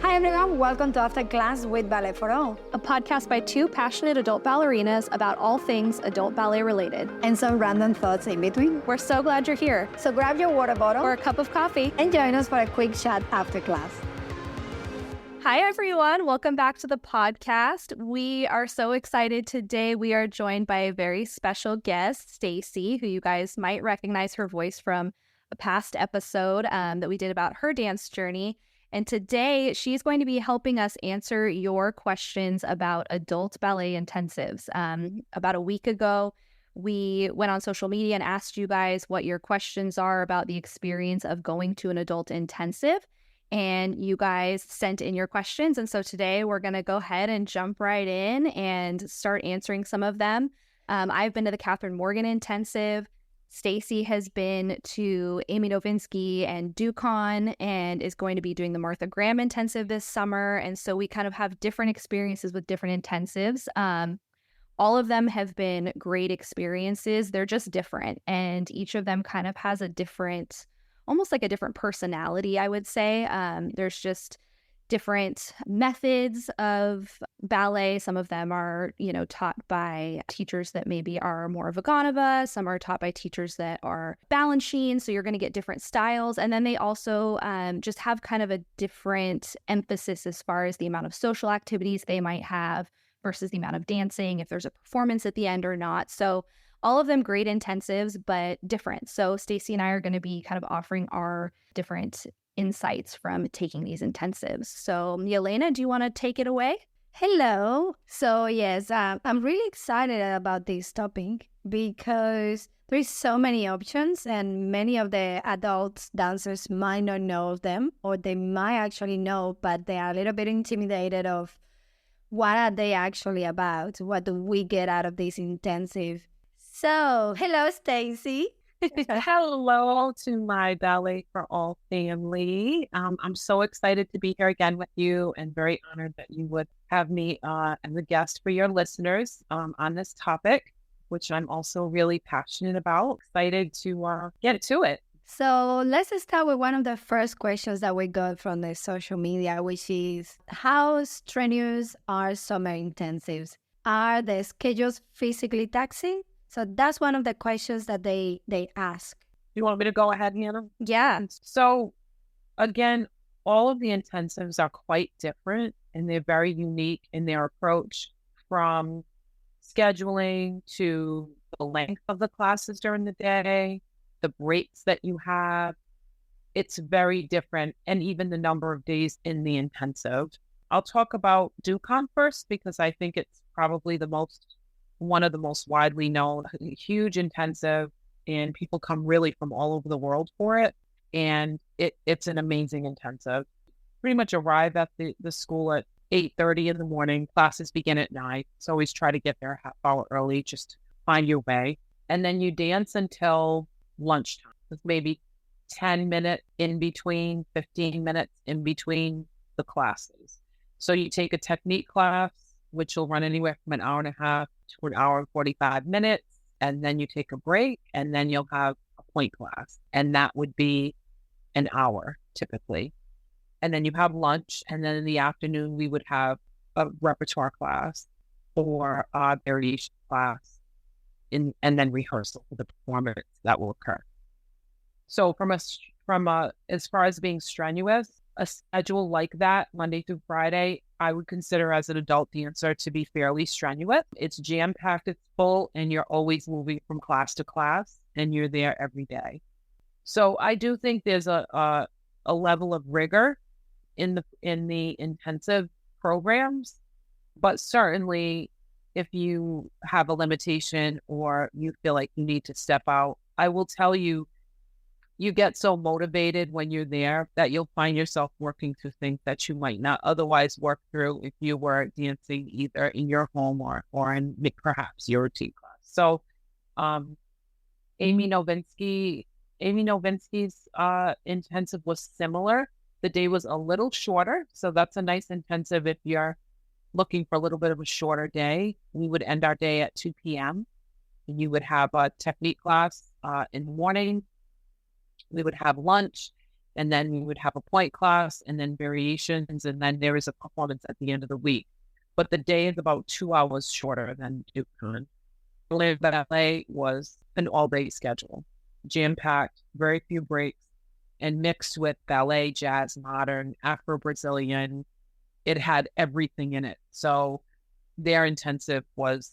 Hi everyone, welcome to After Class with Ballet for All, a podcast by two passionate adult ballerinas about all things adult ballet related. and some random thoughts in between. We're so glad you're here. So grab your water bottle Or a cup of coffee. and join us for a quick chat after class. Hi everyone, welcome back to the podcast. We are so excited today. We are joined by a very special guest, Stacy, who you guys might recognize her voice from a past episode that we did about her dance journey. And today, she's going to be helping us answer your questions about adult ballet intensives. About a week ago, we went on social media and asked you guys what your questions are about the experience of going to an adult intensive. And you guys sent in your questions. And so today, we're going to go ahead and jump right in and start answering some of them. I've been to the Kathryn Morgan intensive. Stacy has been to Amy Novinski and Ducon and is going to be doing the Martha Graham intensive this summer. And so we kind of have different experiences with different intensives. All of them have been great experiences. They're just different. And each of them kind of has a different, almost like a different personality, I would say. There's just different methods of ballet. Some of them are, taught by teachers that maybe are more Vaganova. Some are taught by teachers that are Balanchine. So you're going to get different styles. And then they also just have kind of a different emphasis as far as the amount of social activities they might have versus the amount of dancing, if there's a performance at the end or not. So all of them great intensives, but different. So Stacy and I are going to be kind of offering our different insights from taking these intensives. So Yelena, do you want to take it away? Hello. So yes, I'm really excited about this topic because there's so many options and many of the adult dancers might not know them, or they might actually know, but they are a little bit intimidated of what are they actually about? What do we get out of this intensive? So hello, Stacy. Hello to my Ballet for All family. I'm so excited to be here again with you and very honored that you would have me as a guest for your listeners on this topic, which I'm also really passionate about. Excited to get to it. So let's start with one of the first questions that we got from the social media, which is how strenuous are summer intensives? Are the schedules physically taxing? So that's one of the questions that they ask. You want me to go ahead, Hannah? Yeah. So again, all of the intensives are quite different and they're very unique in their approach, from scheduling to the length of the classes during the day, the breaks that you have. It's very different, and even the number of days in the intensive. I'll talk about Ducon first because I think it's probably one of the most widely known, huge intensive, and people come really from all over the world for it. And it's an amazing intensive. Pretty much arrive at the school at 8:30 in the morning. Classes begin at 9. So always try to get there a half hour early, just find your way. And then you dance until lunchtime, with maybe 10 minutes in between, 15 minutes in between the classes. So you take a technique class, which will run anywhere from an hour and a half to an hour and 45 minutes. And then you take a break, and then you'll have a pointe class. And that would be an hour typically. And then you have lunch. And then in the afternoon, we would have a repertoire class or a variation class, and then rehearsal for the performance that will occur. So from as far as being strenuous, a schedule like that, Monday through Friday, I would consider as an adult dancer to be fairly strenuous. It's jam-packed, it's full, and you're always moving from class to class, and you're there every day. So I do think there's a level of rigor in the intensive programs, but certainly if you have a limitation or you feel like you need to step out, I will tell you, you get so motivated when you're there that you'll find yourself working through things that you might not otherwise work through if you were dancing either in your home or in perhaps your routine class. So Amy Novinski's intensive was similar. The day was a little shorter, so that's a nice intensive if you're looking for a little bit of a shorter day. We would end our day at 2 p.m. and you would have a technique class in the morning. We would have lunch, And then we would have a point class and then variations. And then there is a performance at the end of the week. But the day is about 2 hours shorter than Ducon. Orlando Ballet was an all-day schedule, jam-packed, very few breaks, and mixed with ballet, jazz, modern, Afro-Brazilian. It had everything in it. So their intensive was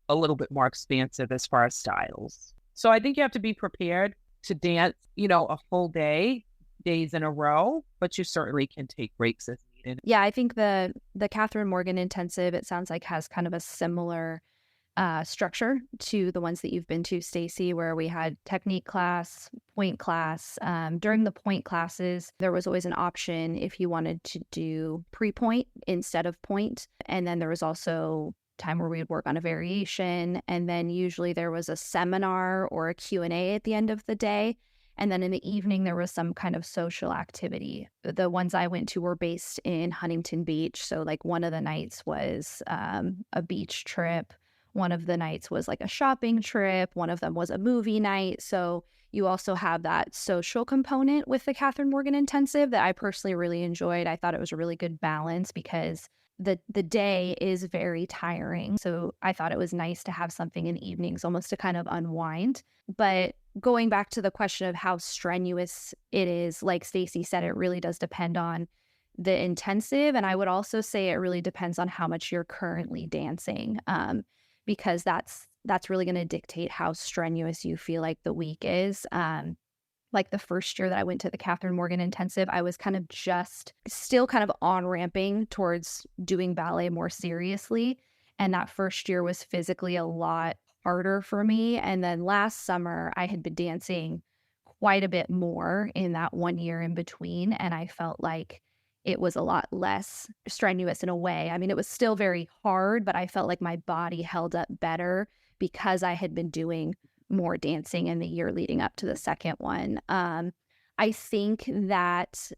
a little bit more expansive as far as styles. So I think you have to be prepared to dance, a full day, days in a row, but you certainly can take breaks as needed. Yeah, I think the Kathryn Morgan intensive, it sounds like, has kind of a similar structure to the ones that you've been to, Stacy, where we had technique class, point class. During the point classes, there was always an option if you wanted to do pre-point instead of point. And then there was also time where we would work on a variation. And then usually there was a seminar or a Q&A at the end of the day. And then in the evening, there was some kind of social activity. The ones I went to were based in Huntington Beach. So like one of the nights was a beach trip. One of the nights was like a shopping trip. One of them was a movie night. So you also have that social component with the Kathryn Morgan Intensive that I personally really enjoyed. I thought it was a really good balance because the day is very tiring. So I thought it was nice to have something in the evenings almost to kind of unwind. But going back to the question of how strenuous it is, like Stacy said, it really does depend on the intensive. And I would also say it really depends on how much you're currently dancing. Because that's really going to dictate how strenuous you feel like the week is. Like the first year that I went to the Kathryn Morgan Intensive, I was kind of just still kind of on-ramping towards doing ballet more seriously. And that first year was physically a lot harder for me. And then last summer, I had been dancing quite a bit more in that 1 year in between. And I felt like it was a lot less strenuous in a way. I mean, it was still very hard, but I felt like my body held up better because I had been doing more dancing in the year leading up to the second one. I think that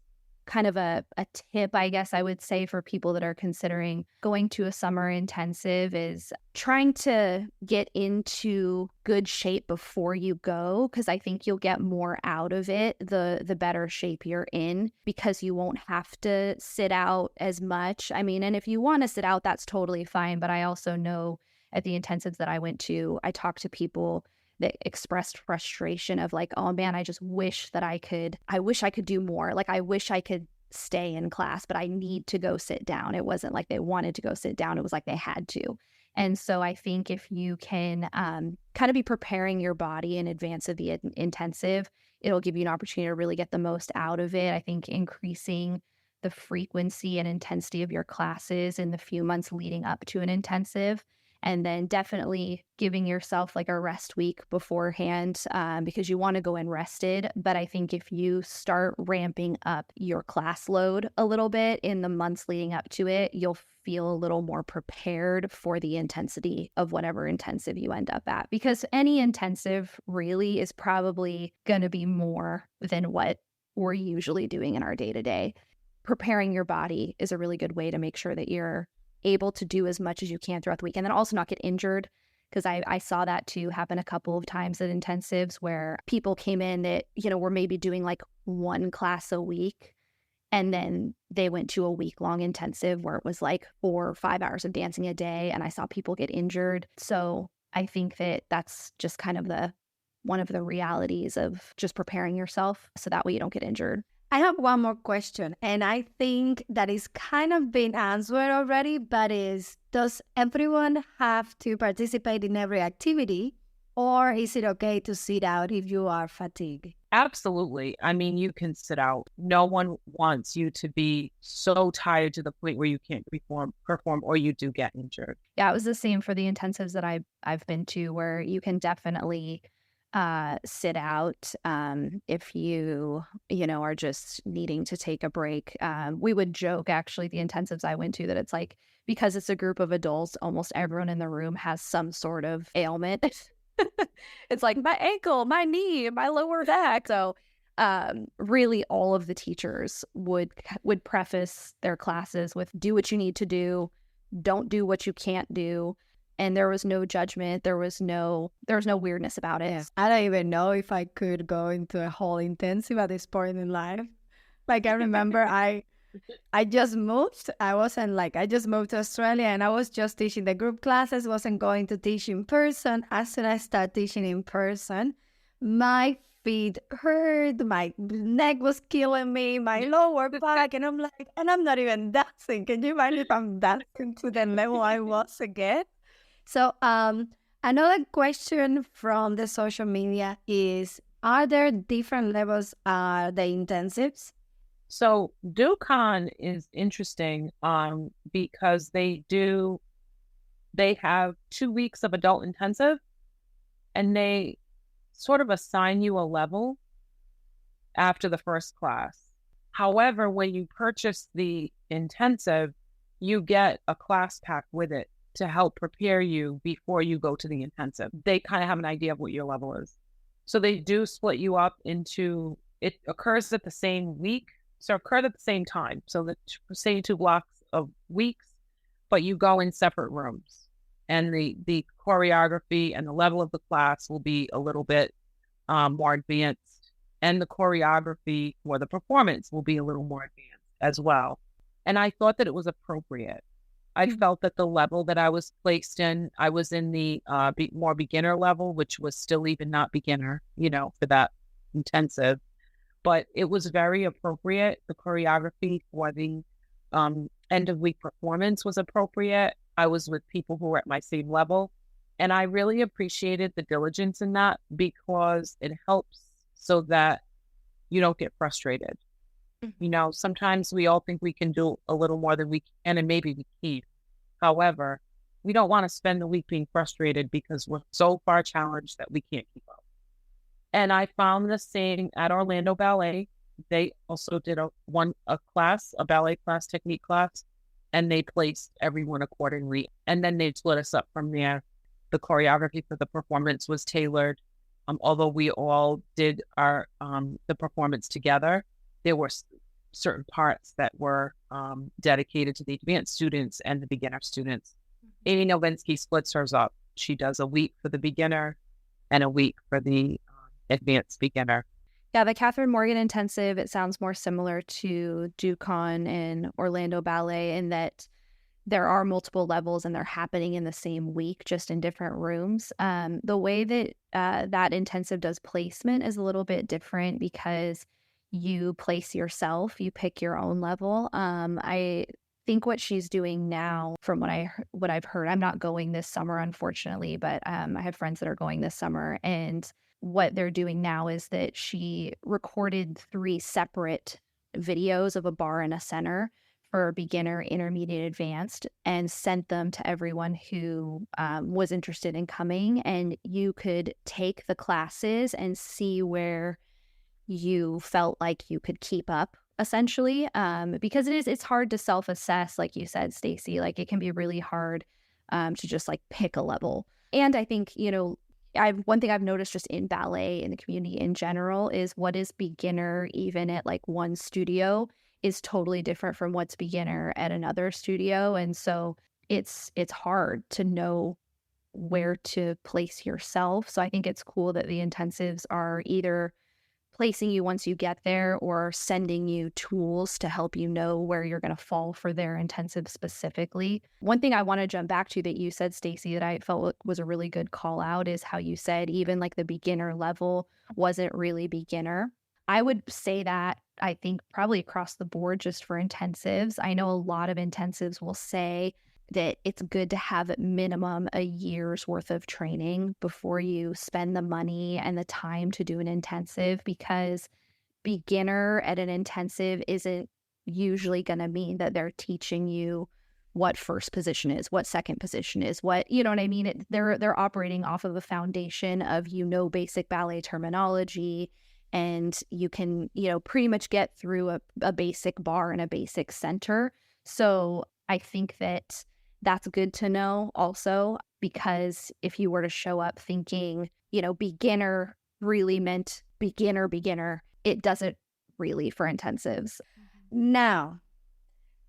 kind of a tip, I guess I would say, for people that are considering going to a summer intensive is trying to get into good shape before you go, because I think you'll get more out of it the better shape you're in, because you won't have to sit out as much. I mean, and if you want to sit out, that's totally fine. But I also know at the intensives that I went to, I talked to people that expressed frustration of like, oh man, I wish I could do more. Like, I wish I could stay in class, but I need to go sit down. It wasn't like they wanted to go sit down. It was like they had to. And so I think if you can kind of be preparing your body in advance of the intensive, it'll give you an opportunity to really get the most out of it. I think increasing the frequency and intensity of your classes in the few months leading up to an intensive, and then definitely giving yourself like a rest week beforehand because you want to go in rested. But I think if you start ramping up your class load a little bit in the months leading up to it, you'll feel a little more prepared for the intensity of whatever intensive you end up at. Because any intensive really is probably going to be more than what we're usually doing in our day-to-day. Preparing your body is a really good way to make sure that you're able to do as much as you can throughout the week, and then also not get injured, because I saw that too happen a couple of times at intensives where people came in that, were maybe doing like one class a week, and then they went to a week-long intensive where it was like 4 or 5 hours of dancing a day, and I saw people get injured. So I think that that's just kind of one of the realities of just preparing yourself so that way you don't get injured. I have one more question, and I think that is kind of been answered already, but does everyone have to participate in every activity, or is it okay to sit out if you are fatigued? Absolutely. I mean, you can sit out. No one wants you to be so tired to the point where you can't perform or you do get injured. Yeah, it was the same for the intensives that I've been to, where you can definitely sit out if you are just needing to take a break. We would joke, actually, the intensives I went to, that it's like, because it's a group of adults, almost everyone in the room has some sort of ailment. It's like my ankle, my knee, my lower back. So really all of the teachers would preface their classes with, do what you need to do, don't do what you can't do. And there was no judgment. There was no weirdness about it. Yes. I don't even know if I could go into a whole intensive at this point in life. Like I remember I just moved. I just moved to Australia and I was just teaching the group classes, wasn't going to teach in person. As soon as I started teaching in person, my feet hurt, my neck was killing me, my lower back, and I'm like, and I'm not even dancing. Can you imagine if I'm dancing to the level I was again? So another question from the social media is, are there different levels the intensives? So Ducon is interesting because they have 2 weeks of adult intensive and they sort of assign you a level after the first class. However, when you purchase the intensive, you get a class pack with it to help prepare you before you go to the intensive. They kind of have an idea of what your level is. So they do split you up into, it occurs at the same week. So occurred at the same time. So the same 2 blocks of weeks, but you go in separate rooms. And the choreography and the level of the class will be a little bit more advanced. And the choreography or the performance will be a little more advanced as well. And I thought that it was appropriate. I felt that the level that I was placed in, I was in the more beginner level, which was still even not beginner, for that intensive. But it was very appropriate. The choreography for the end of week performance was appropriate. I was with people who were at my same level. And I really appreciated the diligence in that because it helps so that you don't get frustrated. Sometimes we all think we can do a little more than we can, and maybe we can. However, we don't want to spend the week being frustrated because we're so far challenged that we can't keep up. And I found the same at Orlando Ballet. They also did a ballet class, technique class, and they placed everyone accordingly. And then they split us up from there. The choreography for the performance was tailored. Although we all did the performance together, there were certain parts that were dedicated to the advanced students and the beginner students. Amy Novinski splits hers up. She does a week for the beginner and a week for the advanced beginner. Yeah, the Kathryn Morgan Intensive, it sounds more similar to Ducon and Orlando Ballet in that there are multiple levels and they're happening in the same week, just in different rooms. The way that that intensive does placement is a little bit different because you place yourself, you pick your own level. I think what she's doing now, from what I've heard, I'm not going this summer, unfortunately, but I have friends that are going this summer, and what they're doing now is that she recorded 3 separate videos of a bar and a center for beginner, intermediate, advanced, and sent them to everyone who was interested in coming. And you could take the classes and see where you felt like you could keep up, essentially, because it's hard to self-assess, like you said, Stacy. Like, it can be really hard to just like pick a level. And I think, one thing I've noticed just in ballet in the community in general is what is beginner even at like one studio is totally different from what's beginner at another studio. And so it's hard to know where to place yourself. So I think it's cool that the intensives are either placing you once you get there or sending you tools to help you know where you're going to fall for their intensive specifically. One thing I want to jump back to that you said, Stacy, that I felt was a really good call out is how you said even like the beginner level wasn't really beginner. I would say that I think probably across the board just for intensives. I know a lot of intensives will say that it's good to have at minimum a year's worth of training before you spend the money and the time to do an intensive, because beginner at an intensive isn't usually going to mean that they're teaching you what first position is, what second position is, what, you know what I mean? They're operating off of a foundation of, basic ballet terminology, and you can, pretty much get through a basic bar and a basic center. So I think that that's good to know also, because if you were to show up thinking, beginner really meant beginner, it doesn't really for intensives. Now,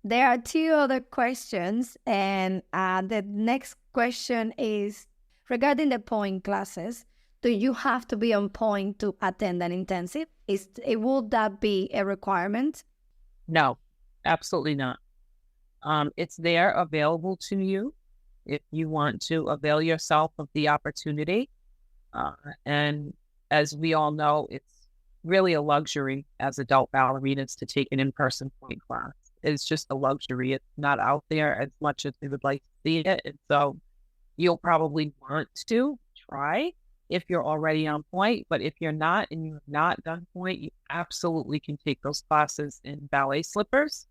there are 2 other questions, and the next question is regarding the pointe classes. Do you have to be on point to attend an intensive? Would that be a requirement? No, absolutely not. It's there available to you if you want to avail yourself of the opportunity. And as we all know, it's really a luxury as adult ballerinas to take an in-person pointe class. It's just a luxury. It's not out there as much as we would like to see it. And so you'll probably want to try if you're already on pointe, but if you're not and you have not done pointe, you absolutely can take those classes in ballet slippers.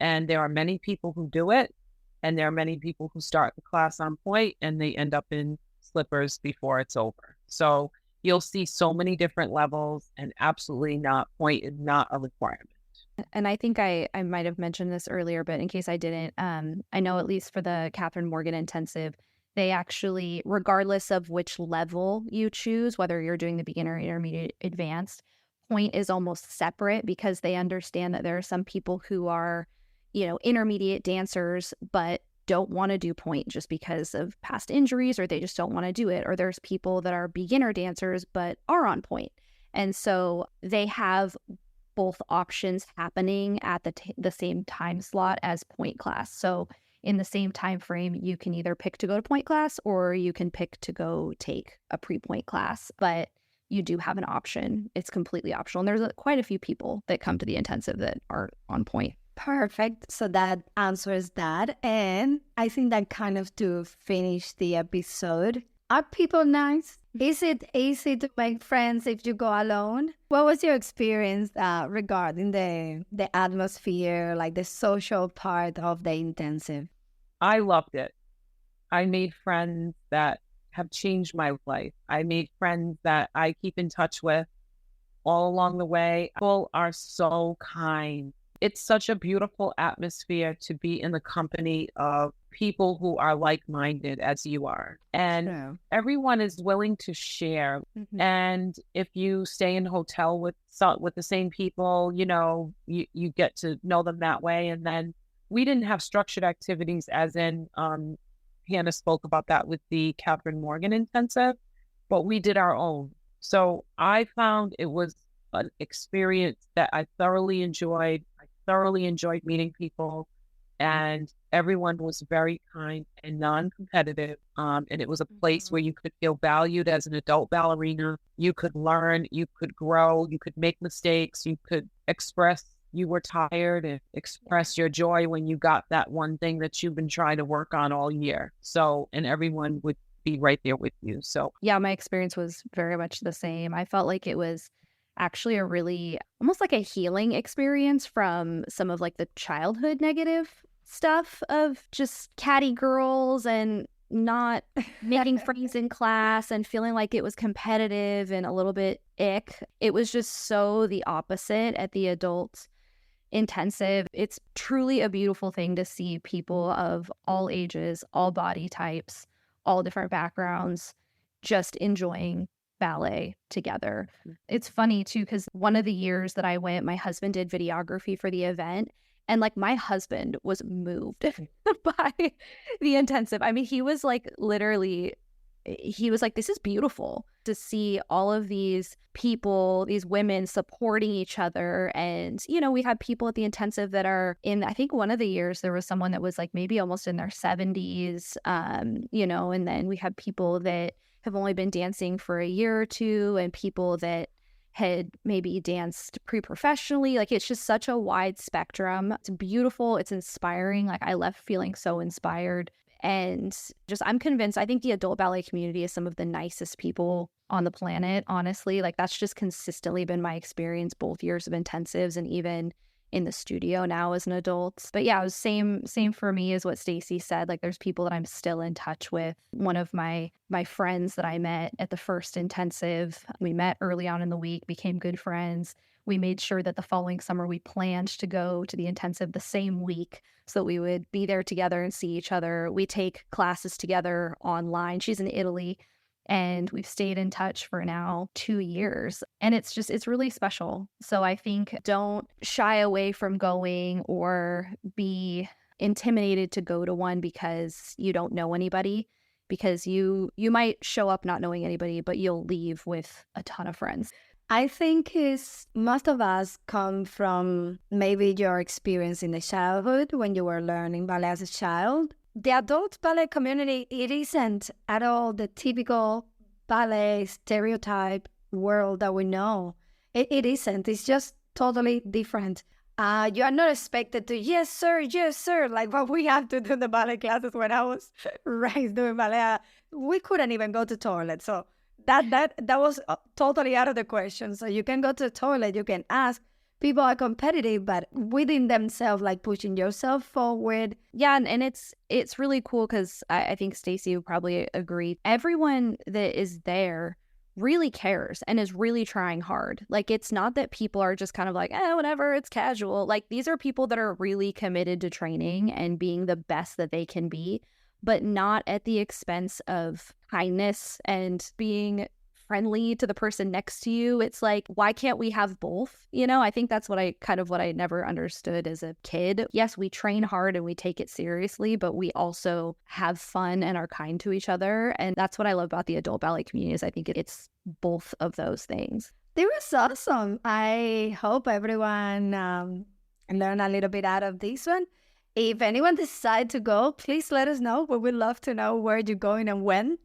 And there are many people who do it. And there are many people who start the class on pointe and they end up in slippers before it's over. So you'll see so many different levels, and absolutely not, pointe is not a requirement. And I think I might have mentioned this earlier, but in case I didn't, I know at least for the Kathryn Morgan Intensive, they actually, regardless of which level you choose, whether you're doing the beginner, intermediate, advanced, pointe is almost separate because they understand that there are some people who are, intermediate dancers, but don't want to do pointe just because of past injuries, or they just don't want to do it. Or there's people that are beginner dancers, but are on pointe. And so they have both options happening at the same time slot as pointe class. So in the same time frame, you can either pick to go to pointe class or you can pick to go take a pre-pointe class. But you do have an option. It's completely optional. And there's quite a few people that come to the intensive that are on pointe. Perfect. So that answers that. And I think that kind of to finish the episode. Are people nice? Is it easy to make friends if you go alone? What was your experience regarding the atmosphere, like the social part of the intensive? I loved it. I made friends that have changed my life. I made friends that I keep in touch with all along the way. People are so kind. It's such a beautiful atmosphere to be in the company of people who are like-minded as you are. And everyone is willing to share. Mm-hmm. And if you stay in a hotel with the same people, you get to know them that way. And then we didn't have structured activities as in, Hannah spoke about that with the Kathryn Morgan Intensive, but we did our own. So I found it was an experience that I thoroughly enjoyed. I thoroughly enjoyed meeting people, and everyone was very kind and non-competitive. And it was a place where you could feel valued as an adult ballerina. You could learn, you could grow, you could make mistakes, you could express you were tired and express your joy when you got that one thing that you've been trying to work on all year. So, and everyone would be right there with you. So, yeah, my experience was very much the same. I felt like it was actually a really almost like a healing experience from some of like the childhood negative stuff of just catty girls and not making friends in class and feeling like it was competitive and a little bit ick. It was just so the opposite at the adult intensive. It's truly a beautiful thing to see people of all ages, all body types, all different backgrounds, just enjoying ballet together. It's funny too, because one of the years that I went, my husband did videography for the event. And like my husband was moved by the intensive. I mean, he was like literally, he was like, this is beautiful to see all of these people, these women supporting each other. And, we had people at the intensive that are in, I think one of the years there was someone that was like maybe almost in their 70s, and then we had people that have only been dancing for a year or two and people that had maybe danced pre-professionally. Like it's just such a wide spectrum. It's beautiful. It's inspiring. Like I left feeling so inspired. And just I'm convinced, I think the adult ballet community is some of the nicest people on the planet, honestly. Like that's just consistently been my experience both years of intensives and even in the studio now as an adult. But yeah, it was same for me as what Stacy said. Like there's people that I'm still in touch with. One of my friends that I met at the first intensive, we met early on in the week, became good friends. We made sure that the following summer we planned to go to the intensive the same week so that we would be there together and see each other. We take classes together online. She's in Italy. And we've stayed in touch for now 2 years. And it's really special. So I think don't shy away from going or be intimidated to go to one because you don't know anybody, because you might show up not knowing anybody, but you'll leave with a ton of friends. I think is most of us come from maybe your experience in the childhood when you were learning ballet as a child. The adult ballet community, it isn't at all the typical ballet stereotype world that we know. It isn't. It's just totally different. You are not expected to, yes, sir, like what we have to do in the ballet classes when I was raised doing ballet. We couldn't even go to toilet. So that was totally out of the question. So you can go to the toilet, you can ask. People are competitive, but within themselves, like pushing yourself forward. Yeah, and it's really cool because I think Stacy would probably agree. Everyone that is there really cares and is really trying hard. Like, it's not that people are just kind of like, whatever, it's casual. Like, these are people that are really committed to training and being the best that they can be, but not at the expense of kindness and being friendly to the person next to you. It's like, why can't we have both? I think that's what I never understood as a kid. Yes, we train hard and we take it seriously, but we also have fun and are kind to each other. And that's what I love about the adult ballet community is I think it's both of those things. It was awesome. I hope everyone learned a little bit out of this one. If anyone decides to go, please let us know. We would love to know where you're going and when,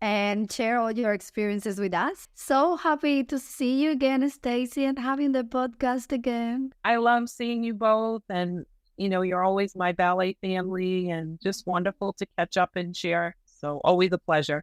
and share all your experiences with us. So happy to see you again, Stacy, and having the podcast again. I love seeing you both, and you're always my ballet family, and just wonderful to catch up and share. So always a pleasure.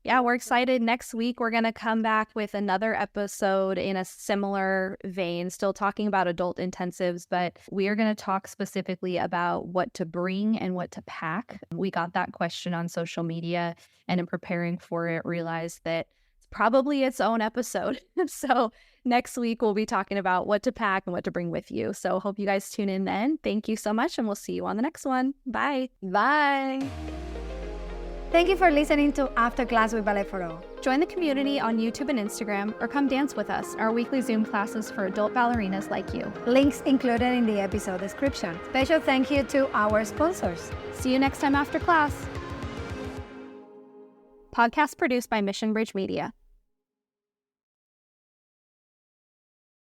Yeah, we're excited. Next week, we're going to come back with another episode in a similar vein, still talking about adult intensives, but we are going to talk specifically about what to bring and what to pack. We got that question on social media, and in preparing for it, realized that it's probably its own episode. So next week, we'll be talking about what to pack and what to bring with you. So hope you guys tune in then. Thank you so much, and we'll see you on the next one. Bye. Bye. Thank you for listening to After Class with Ballet for All. Join the community on YouTube and Instagram, or come dance with us, our weekly Zoom classes for adult ballerinas like you. Links included in the episode description. Special thank you to our sponsors. See you next time after class. Podcast produced by Mission Bridge Media.